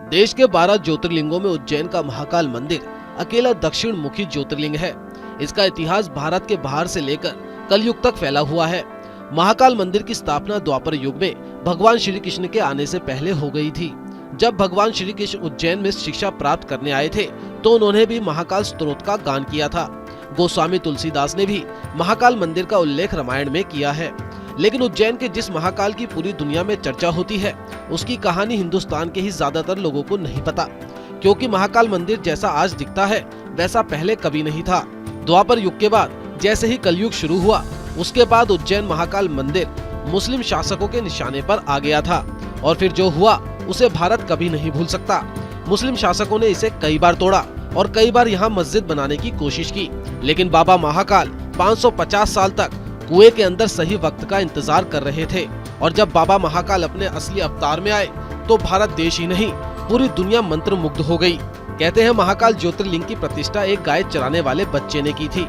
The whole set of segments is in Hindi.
देश के 12 ज्योतिर्लिंगों में उज्जैन का महाकाल मंदिर अकेला दक्षिण मुखी ज्योतिर्लिंग है। इसका इतिहास भारत के बाहर से लेकर कलयुग तक फैला हुआ है। महाकाल मंदिर की स्थापना द्वापर युग में भगवान श्री कृष्ण के आने से पहले हो गई थी। जब भगवान श्री कृष्ण उज्जैन में शिक्षा प्राप्त करने आए थे तो उन्होंने भी महाकाल स्तोत्र का गान किया था। गोस्वामी तुलसीदास ने भी महाकाल मंदिर का उल्लेख रामायण में किया है। लेकिन उज्जैन के जिस महाकाल की पूरी दुनिया में चर्चा होती है उसकी कहानी हिंदुस्तान के ही ज्यादातर लोगों को नहीं पता, क्योंकि महाकाल मंदिर जैसा आज दिखता है वैसा पहले कभी नहीं था। द्वापर युग के बाद जैसे ही कलयुग शुरू हुआ उसके बाद उज्जैन महाकाल मंदिर मुस्लिम शासकों के निशाने पर आ गया था और फिर जो हुआ उसे भारत कभी नहीं भूल सकता। मुस्लिम शासकों ने इसे कई बार तोड़ा और कई बार यहाँ मस्जिद बनाने की कोशिश की, लेकिन बाबा महाकाल 550 साल तक कुएं के अंदर सही वक्त का इंतजार कर रहे थे। और जब बाबा महाकाल अपने असली अवतार में आए तो भारत देश ही नहीं पूरी दुनिया मंत्र मुग्ध हो गई। कहते हैं महाकाल ज्योतिर्लिंग की प्रतिष्ठा एक गाय चराने वाले बच्चे ने की थी।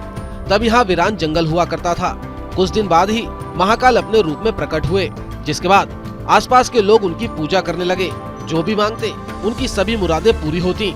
तब यहाँ वीरान जंगल हुआ करता था। कुछ दिन बाद ही महाकाल अपने रूप में प्रकट हुए, जिसके बाद आसपास के लोग उनकी पूजा करने लगे। जो भी मांगते उनकी सभी मुरादें पूरी होती।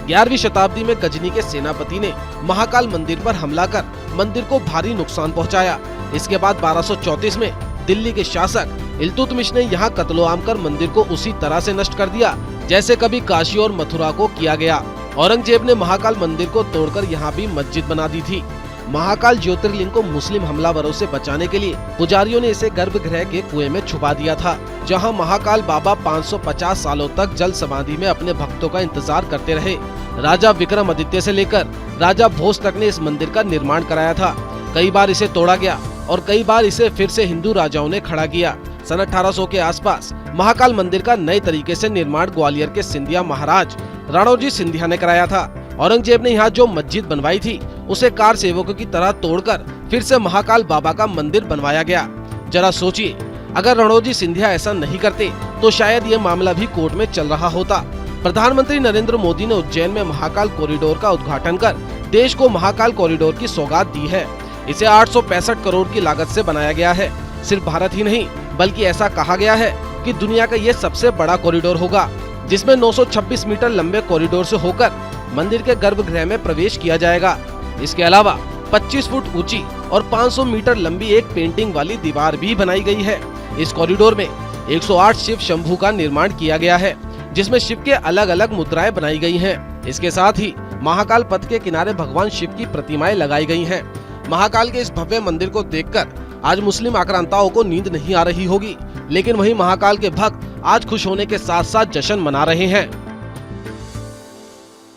11वीं शताब्दी में गजनी के सेनापति ने महाकाल मंदिर पर हमला कर मंदिर को भारी नुकसान पहुंचाया। इसके बाद 1234 में दिल्ली के शासक इल्तुतमिश ने यहाँ कत्लो-आम कर मंदिर को उसी तरह से नष्ट कर दिया जैसे कभी काशी और मथुरा को किया गया। औरंगजेब ने महाकाल मंदिर को तोड़कर यहाँ भी मस्जिद बना दी थी। महाकाल ज्योतिर्लिंग को मुस्लिम हमलावरों से बचाने के लिए पुजारियों ने इसे गर्भगृह के कुएं में छुपा दिया था, जहां महाकाल बाबा 550 सालों तक जल समाधि में अपने भक्तों का इंतजार करते रहे। राजा विक्रमादित्य से लेकर राजा भोज तक ने इस मंदिर का निर्माण कराया था। कई बार इसे तोड़ा गया और कई बार इसे फिर से हिंदू राजाओं ने खड़ा किया। सन 1800 के आसपास महाकाल मंदिर का नए तरीके से निर्माण ग्वालियर के सिंधिया महाराज रणोजी सिंधिया ने कराया था। औरंगजेब ने यहाँ जो मस्जिद बनवाई थी उसे कार सेवकों की तरह तोड़कर फिर से महाकाल बाबा का मंदिर बनवाया गया। जरा सोचिए, अगर रणोजी सिंधिया ऐसा नहीं करते तो शायद ये मामला भी कोर्ट में चल रहा होता। प्रधानमंत्री नरेंद्र मोदी ने उज्जैन में महाकाल कॉरिडोर का उद्घाटन कर देश को महाकाल कॉरिडोर की सौगात दी है। इसे 865 करोड़ की लागत से बनाया गया है। सिर्फ भारत ही नहीं बल्कि ऐसा कहा गया है कि दुनिया का ये सबसे बड़ा कॉरिडोर होगा, जिसमें 926 मीटर लंबे कॉरिडोर से होकर मंदिर के गर्भगृह में प्रवेश किया जाएगा। इसके अलावा 25 फुट ऊंची और 500 मीटर लंबी एक पेंटिंग वाली दीवार भी बनाई गई है। इस कॉरिडोर में 108 शिव शंभू का निर्माण किया गया है, जिसमें शिव के अलग अलग मुद्राएं बनाई गई हैं। इसके साथ ही महाकाल पथ के किनारे भगवान शिव की प्रतिमाएं लगाई गई हैं। महाकाल के इस भव्य मंदिर को देखकर आज मुस्लिम आक्रांताओं को नींद नहीं आ रही होगी, लेकिन वहीं महाकाल के भक्त आज खुश होने के साथ साथ जश्न मना रहे हैं।